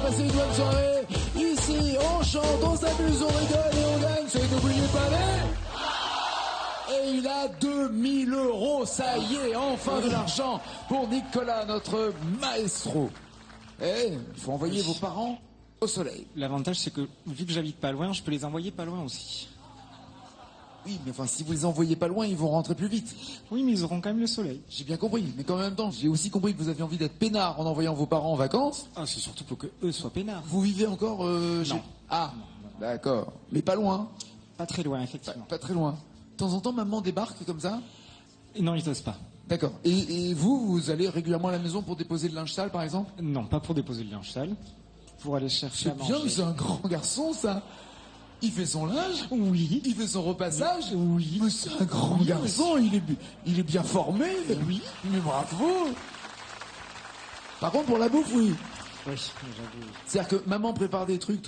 passer une bonne soirée. Ici, on chante, on s'amuse, on rigole et on gagne. C'est n'oubliez pas les... Et il a 2000 €, ça y est, enfin de l'argent pour Nicolas, notre maestro. Eh, il faut envoyer vos parents au soleil. L'avantage, c'est que vu que j'habite pas loin, je peux les envoyer pas loin aussi. Oui, mais enfin, si vous les envoyez pas loin, ils vont rentrer plus vite. Oui, mais ils auront quand même le soleil. J'ai bien compris, mais en même temps, j'ai aussi compris que vous aviez envie d'être peinard en envoyant vos parents en vacances. Ah, c'est surtout pour que eux soient peinards. Vous vivez encore chez... Non. Ah, d'accord. Mais pas loin. Pas très loin, effectivement. Pas très loin. De temps en temps, maman débarque comme ça. Et non, ils osent pas. D'accord. Et vous allez régulièrement à la maison pour déposer le linge sale, par exemple? Non, pas pour déposer le linge sale. Pour aller chercher à C'est bien, manger. c'est un grand garçon, ça. Il fait son linge. Oui. Il fait son repassage. Oui. Mais c'est un grand garçon. Il est bien formé. Oui. Mais bravo. Par contre, pour la bouffe, oui. Oui, j'avoue. C'est-à-dire que maman prépare des trucs,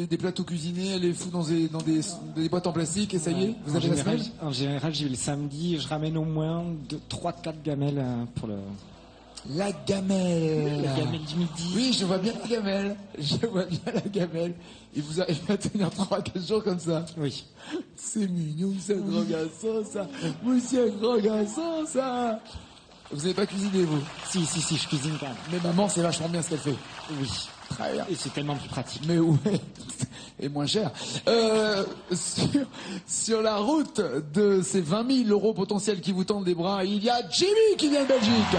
des plats tout cuisinés, elle les fout dans des boîtes en plastique et ça y est, vous avez la semaine. En général, j'y vais le samedi et je ramène au moins 3-4 gamelles pour le... La gamelle. La gamelle du midi. Oui, je vois bien la gamelle. Je vois bien la gamelle. Il vous arrive à tenir 3-4 jours comme ça. Oui. C'est mignon, c'est un grand garçon, ça. Oui, c'est un grand garçon, ça. Vous n'avez pas cuisiné, vous? Si, je cuisine quand même. Mais maman, c'est vachement bien ce qu'elle fait. Oui. Très bien. Et c'est tellement plus pratique. Mais ouais. Et moins cher. Sur la route de ces 20 000 € potentiels qui vous tendent des bras, il y a Jimmy qui vient de Belgique.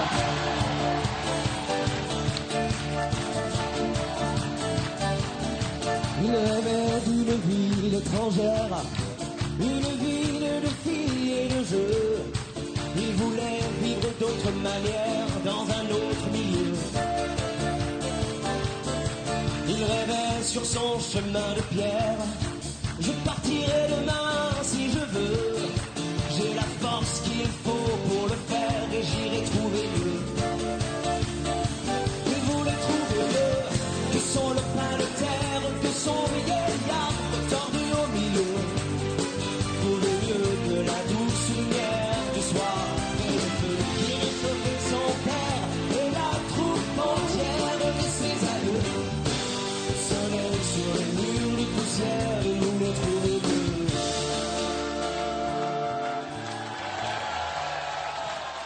Il rêvait d'une ville étrangère, une ville de filles et de jeux. Il voulait vivre d'autres manières dans un autre milieu. Il rêvait sur son chemin de pierre. Je partirai demain si je veux. J'ai la force qu'il faut pour le faire et j'irai trouver mieux. Il voulait trouver mieux que son lopin de terre, que son vieil arbre tordu au milieu. Trouver mieux que la douce lumière du soir et le feu qui réchauffait son père et la troupe entière de ses aïeux. Soleil sur les murs de poussière, il voulait trouver mieux.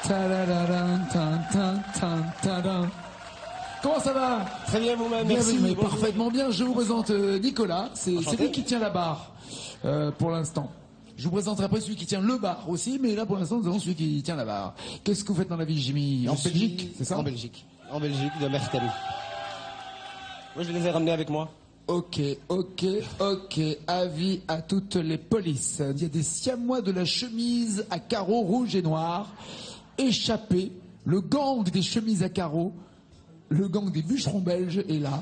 Ta-da-da-dan, tan-tan-tan-tan-dan. Comment ça va? Très bien vous-même, merci. Bienvenue, mais Bonjour. parfaitement bien. Je vous présente Nicolas. C'est Enchanté. lui qui tient la barre pour l'instant. Je vous présenterai après celui qui tient le bar aussi, mais là pour l'instant nous avons celui qui tient la barre. Qu'est-ce que vous faites dans la vie, Jimmy? En Je suis Belgique, c'est ça? En Belgique, de Mertem. Moi je les ai ramenés avec moi. Ok. Avis à toutes les polices. Il y a des siamois de la chemise à carreaux rouges et noirs échappés. Le gang des chemises à carreaux, le gang des bûcherons belges est là.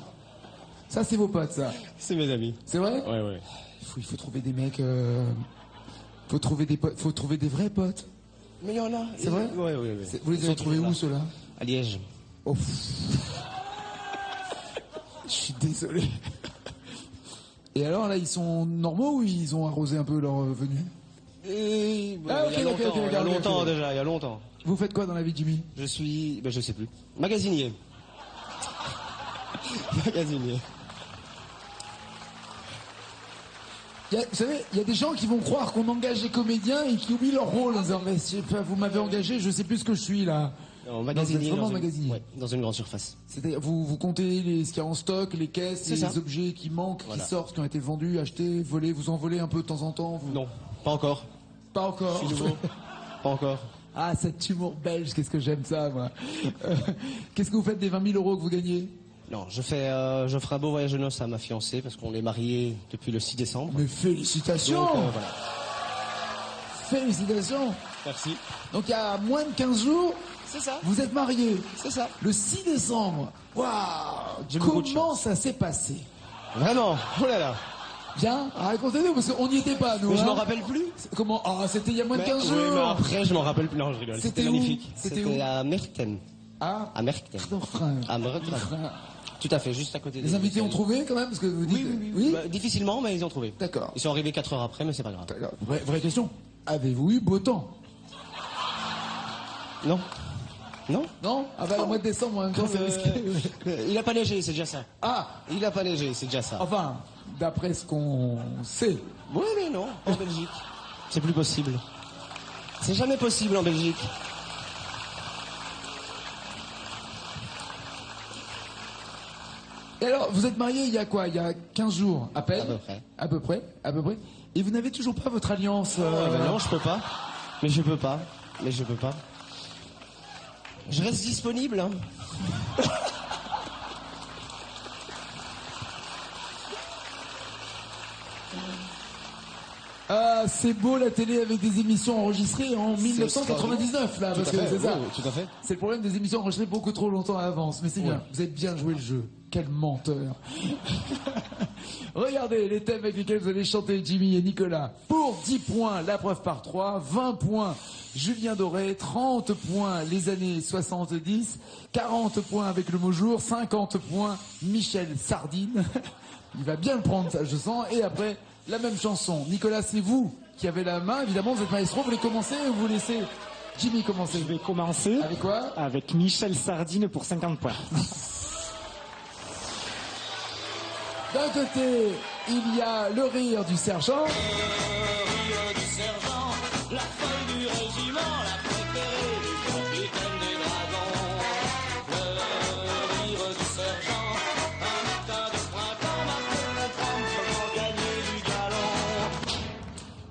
Ça, c'est vos potes, ça. C'est mes amis. C'est vrai? Ouais. Il faut trouver des mecs. Faut trouver des potes. Faut trouver des vrais potes. Mais il y en a. C'est vrai? Ouais. Vous les avez trouvés où, ceux-là? À Liège. Oh. Je suis désolé. Et alors là, ils sont normaux ou ils ont arrosé un peu leur venue? Et, Ah, ok, il y a ok, longtemps, ok, il y a longtemps ok. déjà, il y a longtemps. Vous faites quoi dans la vie, Jimmy? Je suis, je sais plus. Magasinier. Magasinier. Vous savez, il y a des gens qui vont croire qu'on engage des comédiens et qui oublient leur rôle en disant, mais je sais pas, vous m'avez engagé, je sais plus ce que je suis là. Non, magasinier. Vous êtes vraiment dans une- magasinier. Ouais, dans une grande surface. C'est-à-dire, vous comptez ce qu'il y a en stock, les caisses, C'est les ça. objets qui manquent, Voilà. qui sortent, qui ont été vendus, achetés, volés, vous en volez un peu de temps en temps vous... Non, pas encore. Pas encore. Je suis nouveau. Pas encore. Ah, cet humour belge, qu'est-ce que j'aime ça, moi. Qu'est-ce que vous faites des 20 000 € que vous gagnez? Non, je ferai un beau voyage de noces à ma fiancée parce qu'on est mariés depuis le 6 décembre. Mais félicitations. Donc, voilà. Félicitations. Merci. Donc il y a moins de 15 jours, C'est ça. vous êtes mariés. C'est ça. Le 6 décembre. Waouh. J'ai beaucoup de Comment ça s'est passé? Vraiment. Oh là là. Bien, racontez-nous, parce qu'on n'y était pas, nous. Mais je hein. m'en rappelle plus. Comment? Ah, c'était il y a moins de 15 Oui, mais jours. après, je m'en rappelle plus. Non, je rigole. C'était C'était où? magnifique. C'était où? C'était à Mertem. Ah, À Mertem. Refrain. À Mertem. Tout à fait, juste à côté. Les invités ont trouvé quand même, parce que vous dites. Oui. Bah, difficilement, mais ils ont trouvé. D'accord. Ils sont arrivés 4 heures après, mais c'est pas grave. D'accord. Vraie question. Avez-vous eu beau temps? Non. Non. Non? Ah bah, le mois de décembre, en même temps, c'est risqué. Il a pas neigé, c'est déjà ça. Ah! Il a pas neigé, c'est déjà ça. Enfin, d'après ce qu'on sait. Oui, mais non, en Belgique. C'est plus possible. C'est jamais possible en Belgique. Et alors, vous êtes mariés il y a quoi? Il y a 15 jours, à peine? À peu près. À peu près, à peu près. Et vous n'avez toujours pas votre alliance Non, je peux pas. Mais je peux pas. Je reste disponible, hein. Ah, c'est beau la télé avec des émissions enregistrées en 1999, là, parce que c'est ça. Oui, tout à fait. C'est le problème des émissions enregistrées beaucoup trop longtemps à l'avance, mais c'est bien. Vous avez bien joué le jeu. Quel menteur. Regardez les thèmes avec lesquels vous allez chanter, Jimmy et Nicolas. Pour 10 points, la preuve par 3, 20 points, Julien Doré, 30 points, les années 70, 40 points avec le mot jour, 50 points, Michel Sardine. Il va bien le prendre, ça, je sens. Et après, la même chanson. Nicolas, c'est vous qui avez la main. Évidemment, vous êtes maestro. Vous voulez commencer ou vous laissez Jimmy commencer? Je vais commencer. Avec quoi? Avec Michel Sardine pour 50 points. D'un côté, il y a le rire du sergent. Le rire du sergent, la folle du régiment, la préférée du capitaine des dragons. Le rire du sergent, un matin de printemps m'a fait comprendre comment gagner du galon.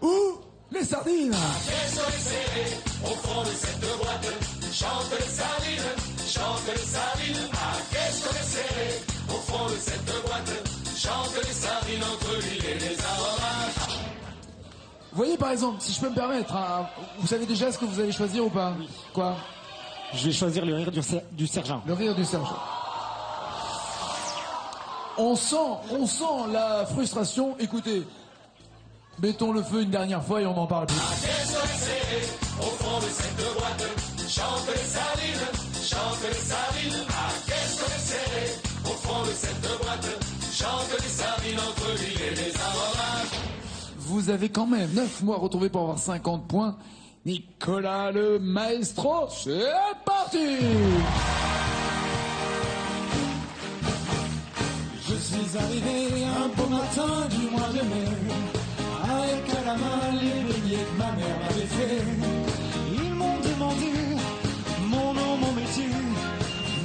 Ou les sardines. Caisson serré, au fond de cette boîte, chante les sardines, chante les sardines. Ah, caisson serré, au fond de cette boîte, chante les sardines entre l'huile et les aromates. Vous voyez, par exemple, si je peux me permettre, hein, vous savez déjà ce que vous allez choisir ou pas? Oui. Quoi? Je vais choisir le rire du sergent. Le rire du sergent. On sent la frustration. Écoutez, mettons le feu une dernière fois et on n'en parle plus. Au fond de cette boîte, chante les sardines, chante les sardines. Ah, qu'est-ce qu'on est serré au fond de cette boîte, chante les sardines entre l'huile et les aromates. Vous avez quand même 9 mois retrouvés pour avoir 50 points. Nicolas le maestro, c'est parti! Je suis arrivé un beau matin du mois de mai, avec à la main les beignets que ma mère m'avait fait. Ils m'ont demandé mon nom, mon métier,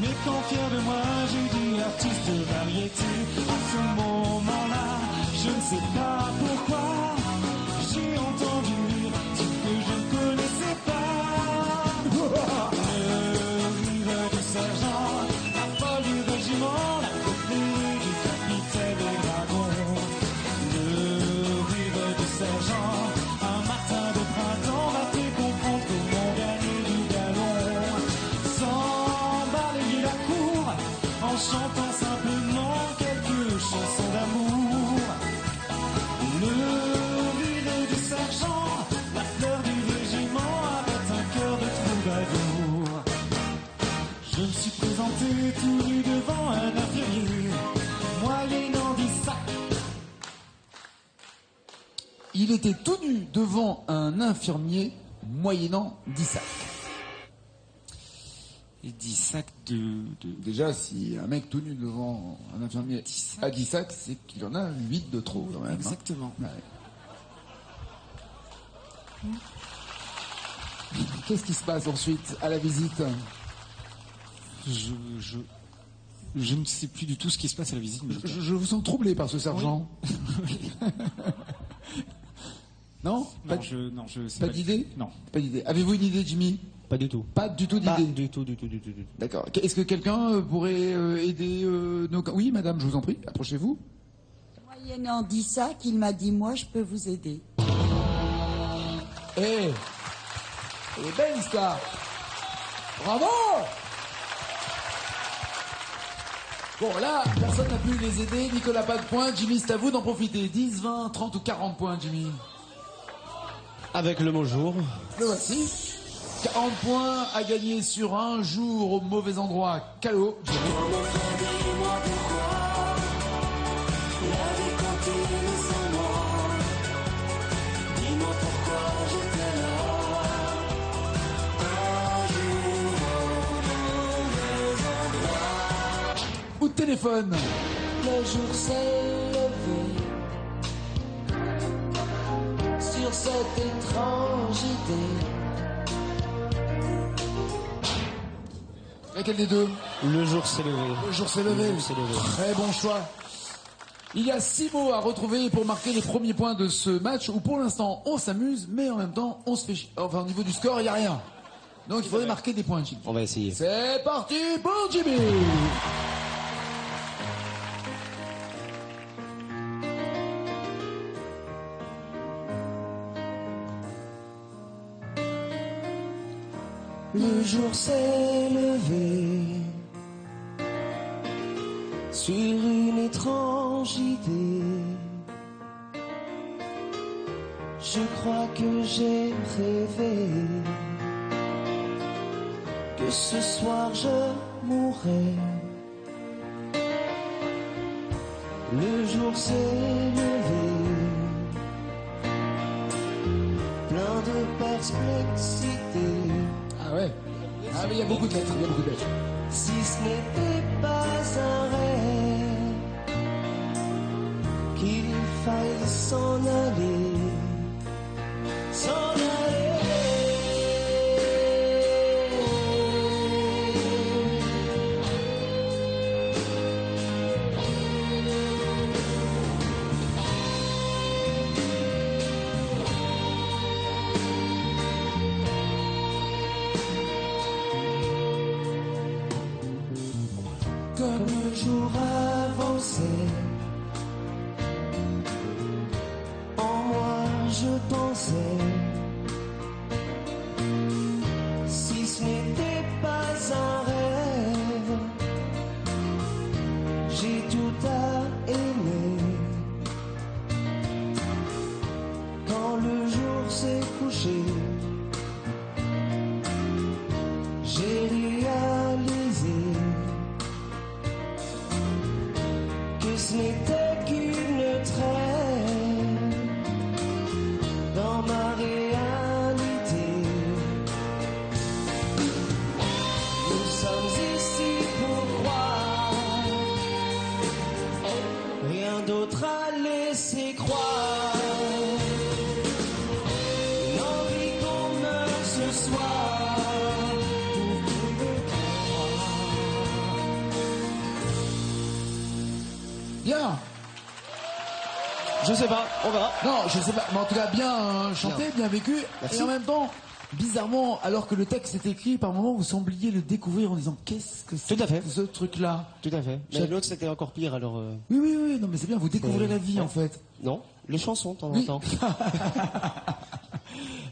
mais quand fier de moi j'ai dit artiste variété. À ce moment-là, je ne sais pas pourquoi, j'ai entendu ce que je ne connaissais pas. Le rire du sergent, la folle du régiment, la préférée du capitaine des dragons. Le rire du sergent, un matin de printemps m'a fait comprendre comment gagner du galon. Sans balayer la cour, en chantant simplement quelques chansons d'amour. Le rire du sergent, la fleur du régiment, avait un cœur de troubadour. Je me suis présenté tout nu devant un infirmier, moyennant 10 sacs. Il était tout nu devant un infirmier moyennant 10 sacs. Et 10 sacs de... Déjà, si un mec tout nu devant un infirmier a 10 sacs, c'est qu'il en a 8 de trop quand même. Exactement. Hein. Ouais. Qu'est-ce qui se passe ensuite à la visite? Je ne sais plus du tout ce qui se passe à la visite. Mais Je vous sens troublé par ce sergent. Non? non, je sais pas d'idée? Non. Pas d'idée. Avez-vous une idée, Jimmy? Pas du tout. Pas du tout d'idée. Du tout. D'accord. Est-ce que quelqu'un pourrait aider nos... Oui, madame, je vous en prie, approchez-vous. Moyennant 10 sacs, il m'a dit, moi, je peux vous aider. Eh, elle est belle l'histoire. Bravo. Bon, là, personne n'a pu les aider. Nicolas, pas de points. Jimmy, c'est à vous d'en profiter. 10, 20, 30 ou 40 points, Jimmy. Avec le mot jour. Le voici. 40 points à gagner sur un jour au mauvais endroit. Callot, Jimmy. téléphone. Le jour s'est levé sur cette étrange idée. Laquelle des deux? Le jour s'est levé. Le jour s'est levé. Le jour s'est levé. Très bon choix. Il y a 6 mots à retrouver pour marquer les premiers points de ce match où pour l'instant on s'amuse, mais en même temps on se fait chier. Enfin au niveau du score il n'y a rien. Donc il faudrait marquer des points, Jimmy. On va essayer. C'est parti pour Jimmy. Le jour s'est levé sur une étrange idée. Je crois que j'ai rêvé que ce soir je mourrais. Le jour s'est levé, plein de perplexité. Ah ouais. Ah mais il y a beaucoup de lettres, il y a beaucoup de lettres. Si ce n'était pas un rêve, qu'il faille s'en aller, s'en aller. Comme le jour avançait, en moi je pensais, si ce n'était pas un rêve, j'ai tout à aimer. Quand le jour s'est couché, j'ai réalisé que ce n'était qu'une traîne dans ma réalité. Nous sommes ici pour croire, rien d'autre à laisser croire. Une envie qu'on meurt ce soir pour le croire. Bien. Je sais pas, on verra. Non, je sais pas, mais en tout cas bien chanté, bien vécu. Merci. Et en même temps, bizarrement, alors que le texte est écrit, par moments vous sembliez le découvrir en disant qu'est-ce que c'est Tout à fait. que ce truc-là. Tout à fait. Mais J'ai- l'autre c'était encore pire alors. Oui, oui, oui, non mais c'est bien, vous découvrez la vie ouais. en fait. Non, les chansons de temps en Oui. temps.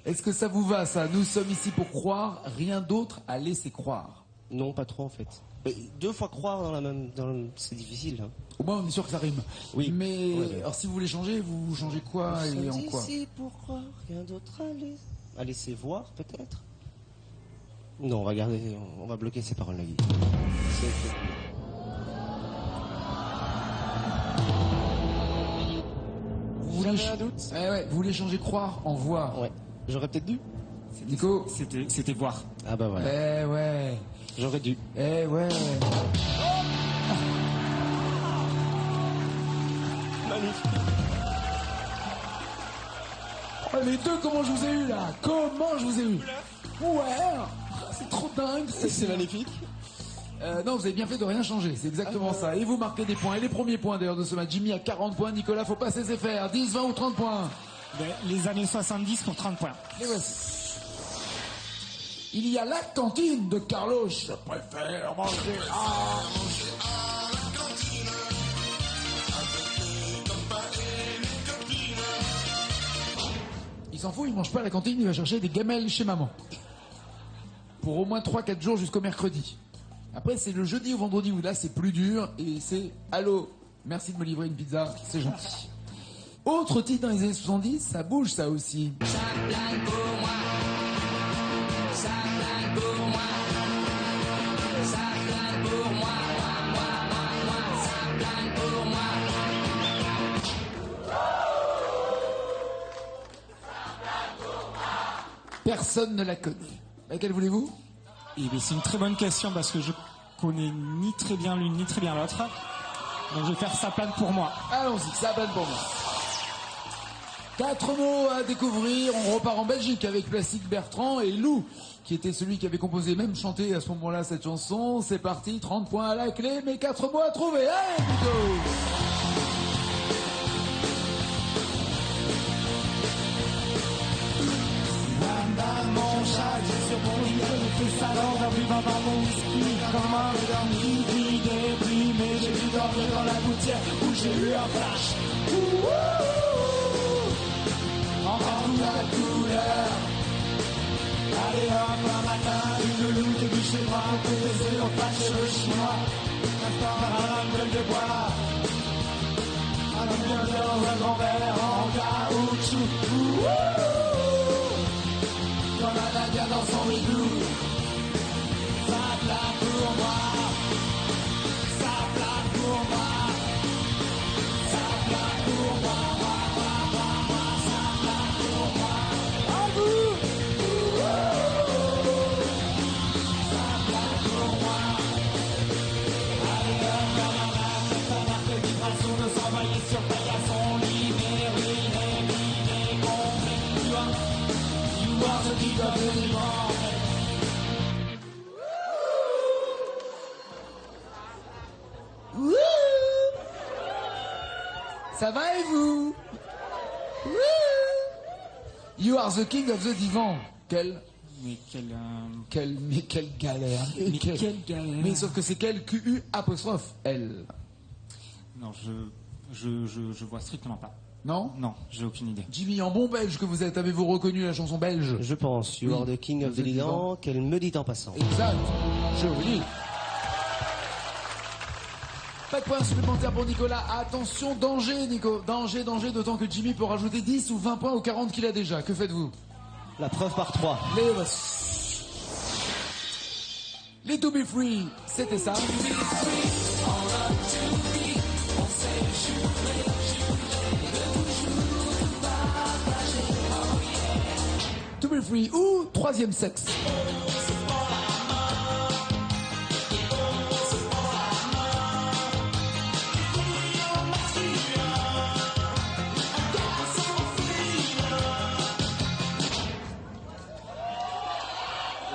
Est-ce que ça vous va ça? Nous sommes ici pour croire, rien d'autre à laisser croire. Non, pas trop en fait. Mais 2 fois croire dans la même, c'est difficile. Hein. Au moins on est sûr que ça rime. Oui. Mais Ouais, ouais. alors si vous voulez changer, vous changez quoi et en Nous sommes quoi? ici pour croire, rien d'autre à laisser voir peut-être. Non, on va garder, on va bloquer ces paroles là. Vous voulez J'avais un doute. Eh ouais, vous voulez changer croire en voir. Ouais. J'aurais peut-être dû. Nico. C'était voir. Ah bah voilà. Eh ouais. J'aurais dû. Eh ouais. Oh, les deux, comment je vous ai eu là? Comment je vous ai eu? Ouais. C'est trop dingue. C'est magnifique. Non, vous avez bien fait de rien changer, c'est exactement ça. Et vous marquez des points. Et les premiers points d'ailleurs de ce match. Jimmy a 40 points, Nicolas, faut pas se laisser faire. 10, 20 ou 30 points. Les années 70 pour 30 points. Les voici. Il y a la cantine de Carlos. Je préfère manger à... Il s'en fout, il mange pas à la cantine, il va chercher des gamelles chez maman. Pour au moins 3-4 jours jusqu'au mercredi. Après, c'est le jeudi ou vendredi où là, c'est plus dur. Et c'est « Allô, merci de me livrer une pizza, c'est gentil ». Autre titre dans les années 70, ça bouge ça aussi. Personne ne la connaît. Laquelle voulez-vous? Et c'est une très bonne question parce que je connais ni très bien l'une ni très bien l'autre. Donc je vais faire ça plane pour moi. Allons-y, ça plane pour moi. 4 mots à découvrir. On repart en Belgique avec Plastique Bertrand et Lou, qui était celui qui avait composé, même chanté à ce moment-là cette chanson. C'est parti, 30 points à la clé, mais 4 mots à trouver. Allez, Nico! Mon chat, j'ai sur mon lit, je fais ça dans un vivant dans mon whisky. Comme un dormi, déprimé, j'ai dû dormir dans la gouttière où j'ai eu un flash. Encore toute la couleur. Allez hop, un matin, une loupe début chez moi, on peut baiser, on fâche le chinois. Un gueule de bois. Un homme dans un grand verre en caoutchouc. Comme un indien dans son igloo. Ça plane pour moi. Ça plane pour moi. Ça plane pour moi. Ça plane pour moi. À vous. Ça plane pour moi. Allez hop, camarade, c'est un arc de vibration de s'envoyer sur paillasson. Libéré, compris, tu vois. Ce qui doit venir en fait. Ça va et vous? You are the king of the divan. Quelle galère. Quelle galère. Mais sauf que c'est quel QU apostrophe L. Non, je vois strictement pas. Non? Non, j'ai aucune idée. Jimmy, en bon belge que vous êtes, avez-vous reconnu la chanson belge? Je pense. You are the king of the divan, qu'elle me dit en passant. Exact. Joli. Pas de points supplémentaires pour Nicolas. Attention, danger, Nico. Danger, d'autant que Jimmy peut rajouter 10 ou 20 points aux 40 qu'il a déjà. Que faites-vous? La preuve par 3. Les To Be Free, c'était ça. To Be Free ou troisième sexe.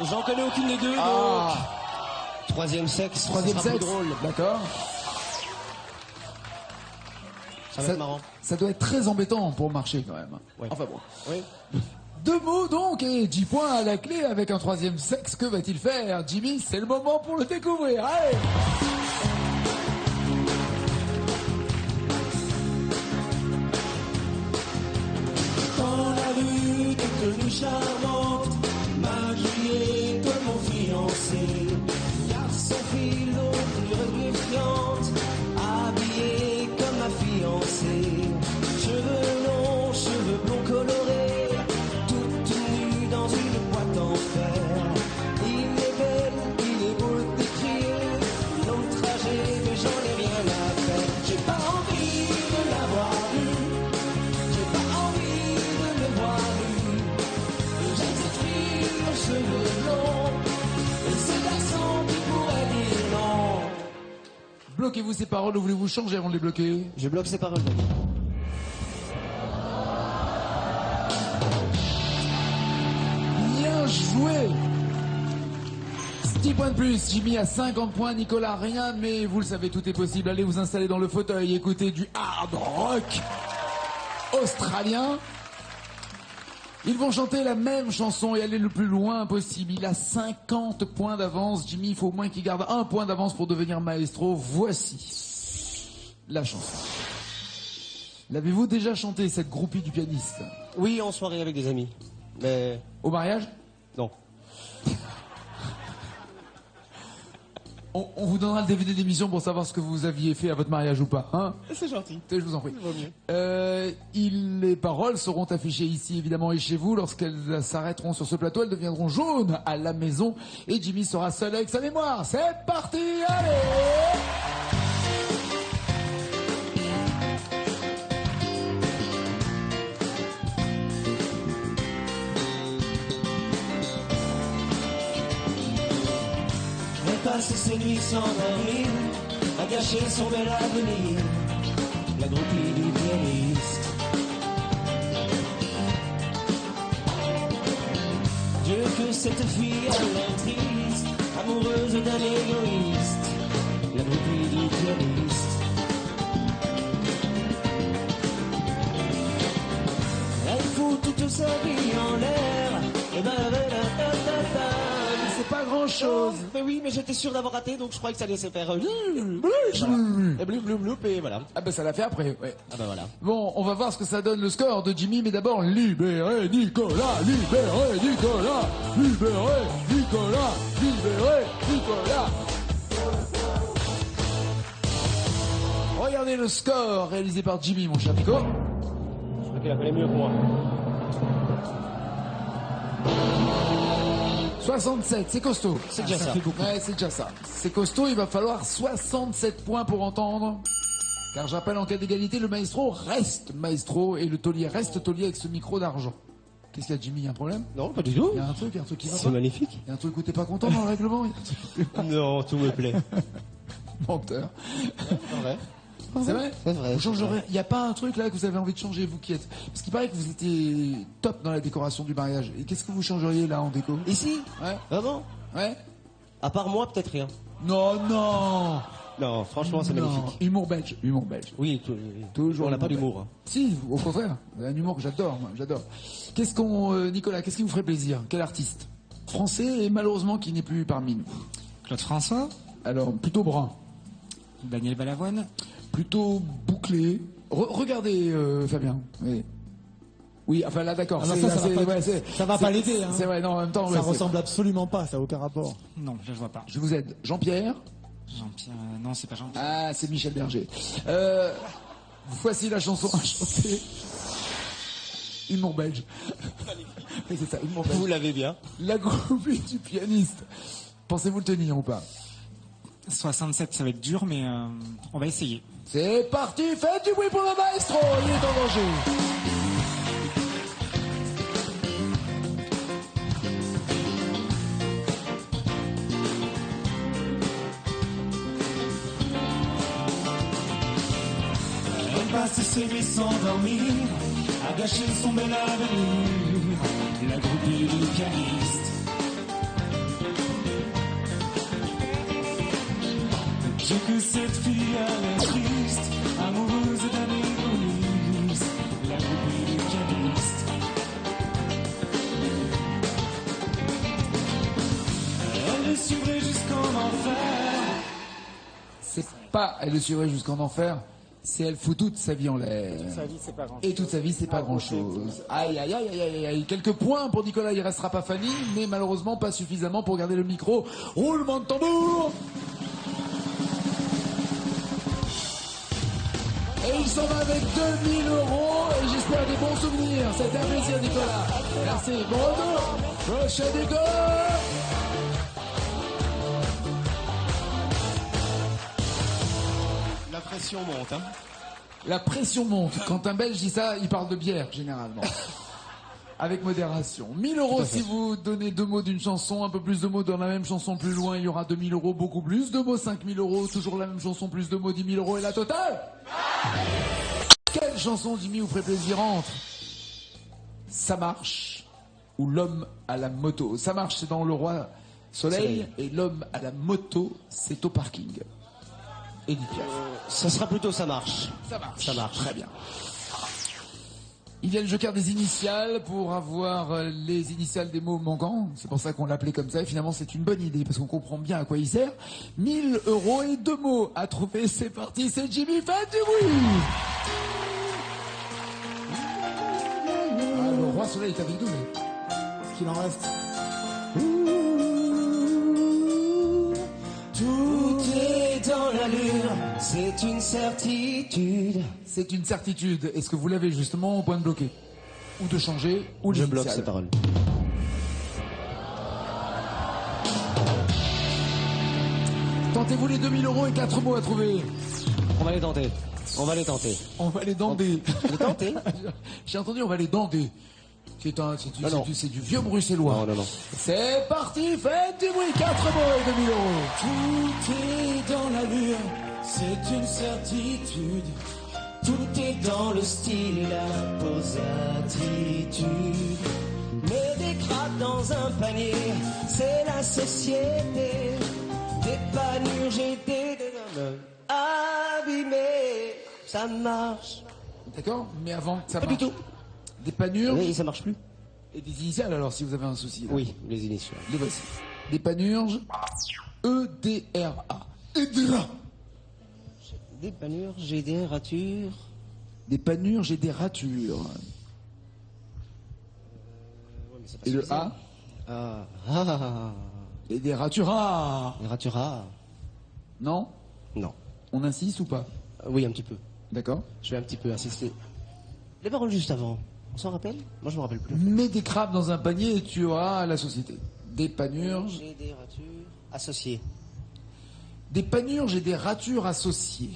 J'en connais aucune des deux, donc... Troisième sexe, Troisième ça sera sexe, plus drôle. d'accord. Ça va être marrant. Ça doit être très embêtant pour marcher quand même. Ouais. Enfin bon. Oui. 2 mots donc et 10 points à la clé avec un troisième sexe. Que va-t-il faire? Jimmy, c'est le moment pour le découvrir. Allez! Dans la rue, t'es tenue charmante, maquillée comme mon fiancé. Garçon philo, plus méfiante, habillée comme ma fiancée. Cheveux longs, cheveux blonds colorés, toute nue dans une boîte en fer. Il est belle, il est beau de décrire, long trajet, mais j'en ai rien à faire. J'ai pas envie de l'avoir vue. J'ai pas envie de me voir nu. J'aime cette fille aux cheveux longs, et ce garçon qui pourrait dire non. Bloquez-vous ces paroles ou voulez-vous changer avant de les bloquer? Je bloque ces paroles. Bien joué! 10 points de plus, Jimmy a 50 points, Nicolas rien, mais vous le savez, tout est possible. Allez vous installer dans le fauteuil, écoutez du hard rock australien. Ils vont chanter la même chanson et aller le plus loin possible. Il a 50 points d'avance. Jimmy, il faut au moins qu'il garde 1 point d'avance pour devenir maestro. Voici la chanson. L'avez-vous déjà chanté, cette groupie du pianiste? Oui, en soirée avec des amis. Mais Au mariage? non. On vous donnera le DVD d'émission pour savoir ce que vous aviez fait à votre mariage ou pas, hein? C'est gentil. Je vous en prie. Vaut mieux. Les paroles seront affichées ici, évidemment, et chez vous. Lorsqu'elles s'arrêteront sur ce plateau, elles deviendront jaunes à la maison. Et Jimmy sera seul avec sa mémoire. C'est parti, allez! Passer ses nuits sans dormir, a gâché son bel avenir, la groupie du pianiste. Dieu que cette fille a l'air triste, amoureuse d'un égoïste, la groupie du pianiste. Elle fout toute sa vie en l'air, et ben C'est pas grand chose. Mais oui, mais j'étais sûr d'avoir raté, donc je croyais que ça allait se faire. Et bloup, et voilà. Ah ben ça l'a fait après, ouais. Ah ben voilà. Bon, on va voir ce que ça donne le score de Jimmy, mais d'abord, libérez Nicolas, libérez Nicolas, libérez Nicolas, libérez Nicolas. Regardez le score réalisé par Jimmy, mon cher Nico. Je crois qu'il a fait mieux que moi. 67, c'est costaud. C'est déjà ça. Ouais, c'est déjà ça. C'est costaud, il va falloir 67 points pour entendre. Car j'appelle en cas d'égalité, le maestro reste maestro et le taulier reste taulier avec ce micro d'argent. Qu'est-ce qu'il y a, Jimmy? Il y a un problème? Non, pas du tout. Il y a un truc qui va C'est pas? magnifique. Il y a un truc où t'es pas content dans le règlement? Il y a un truc qui plaît pas. Non, tout me plaît. Menteur. C'est vrai. C'est vrai? C'est vrai. Vous changerez. Il n'y a pas un truc là que vous avez envie de changer, vous qui êtes. Parce qu'il paraît que vous étiez top dans la décoration du mariage. Et qu'est-ce que vous changeriez là en déco? Ici? Ouais? Vraiment? Ouais? À part moi, peut-être rien. Non, non! Non, franchement, c'est Non. magnifique. Humour belge, humour belge. Oui, Toujours on n'a pas humour d'humour. Hein. Si, au contraire. Un humour que j'adore, moi, j'adore. Nicolas, qu'est-ce qui vous ferait plaisir? Quel artiste? Français et malheureusement qui n'est plus parmi nous. Claude François, Alors, plutôt brun. Daniel Balavoine, Plutôt bouclé. Regardez, Fabien. Oui. Oui, enfin là, d'accord. Ah bah c'est- ça c'est- va pas- ouais, c'est- ça va c'est- pas l'aider, hein. C'est vrai, non, en même temps, Ça ouais, c'est- ressemble absolument pas, ça n'a aucun rapport. non, je le vois pas. Je vous aide. Jean-Pierre. Jean-Pierre, non, c'est pas Jean-Pierre. Ah, c'est Michel Berger. Voici la chanson à chanter. Humour belge. Oui, c'est ça, humour belge. Vous l'avez bien. La groupie du pianiste. Pensez-vous le tenir ou pas? 67, ça va être dur, mais on va essayer. C'est parti, faites du bruit pour le maestro, il est en danger. Elle passe ses nuits sans dormir, a gâché son bel avenir, la groupie du pianiste. Dieu que cette fille a l'air triste, amoureuse d'un égoïste, la groupie du pianiste. Elle le suivrait jusqu'en enfer. C'est pas elle le suivrait jusqu'en enfer, c'est elle fout toute sa vie en l'air. Et toute sa vie, c'est pas grand chose. Aïe, aïe, aïe, aïe, aïe, aïe. Quelques points pour Nicolas, il restera pas Fanny, mais malheureusement pas suffisamment pour garder le micro. Roulement de tambour! Et il s'en va avec 2000 € et j'espère des bons souvenirs. C'était un plaisir, Nicolas. Merci. Bon retour. Prochain Nicolas. La pression monte, hein. La pression monte. Quand un Belge dit ça, il parle de bière, généralement. Avec modération. 1000 € si vous donnez 2 mots d'une chanson, un peu plus de mots dans la même chanson plus loin, il y aura 2000 €, beaucoup plus de mots, 5000 €, toujours la même chanson, plus de mots, 10 000 € et la totale. Quelle chanson, Jimmy, vous ferait plaisir entre Ça marche ou L'homme à la moto? Ça marche, c'est dans Le Roi Soleil, et L'homme à la moto, c'est au parking. Edith Piaf. Ça sera plutôt ça marche. Ça marche. Ça marche. Très bien. Il y a le joker des initiales pour avoir les initiales des mots manquants. C'est pour ça qu'on l'appelait comme ça. Et finalement, c'est une bonne idée parce qu'on comprend bien à quoi il sert. 1000 € et 2 mots à trouver. C'est parti, c'est Jimmy. Faites du bruit! Ah, le Roi Soleil est avec nous. Ce qu'il en reste. Tout est dans l'allure, c'est une certitude. C'est une certitude. Est-ce que vous l'avez justement au point de bloquer? Ou de changer, ou les Je bloque initiales. ces paroles. Tentez-vous les 2000 € et 4 mots à trouver. On va les tenter. On va les tenter. On va les dander. Les tenter? J'ai entendu, on va les dander. Ah non. C'est du vieux bruxellois. Non, non, non. C'est parti, faites du bruit, 4 mots et 2000 €. Tout est dans l'allure, C'est une certitude, tout est dans le style et la pose attitude. Mais des crabes dans un panier, c'est la société. Des panures, j'ai des abîmés, ça marche. D'accord? Mais avant que ça Pas marche. du tout. Des panures Oui, ça marche plus. et des initiales alors si vous avez un souci. là. Oui, les initiales. Les voici. Des panurges. E-D-R-A. EDRA. Des panures, j'ai des ratures. Des panurges et des ratures. Ouais, mais c'est pas Et le suffisant. A. Ah. Et des ratures. Ah. Les ratures A. Non? Non. On insiste ou pas? Oui, un petit peu. D'accord. Je vais un petit peu insister. Les paroles juste avant, on s'en rappelle? Moi, je me rappelle plus. Mets des crabes dans un panier et tu auras la société. Des panurges. J'ai des ratures associées. Des panurges et des ratures associées.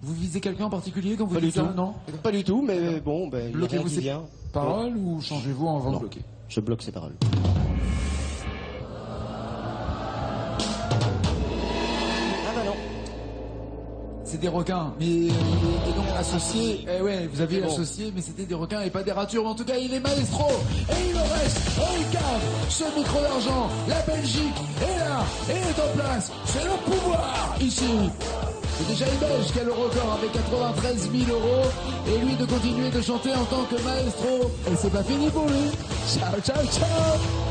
Vous visez quelqu'un en particulier quand vous Pas du dites ça? tout. Non? Pas du tout, mais bon, ben, il y a rien Bloquez-vous qui ces vient. paroles ou changez-vous avant de Non. bloquer? Je bloque ces paroles. Ah bah non. C'est des requins, mais et donc associés. Eh ouais, vous aviez C'est bon. associé, mais c'était des requins et pas des ratures. En tout cas, il est maestro et il en reste un cave. Ce micro d'argent, la Belgique est là et est en place. C'est le pouvoir ici. C'est déjà une Belge qui a le record avec 93 000 euros et lui de continuer de chanter en tant que maestro. Et c'est pas fini pour lui. Ciao, ciao, ciao.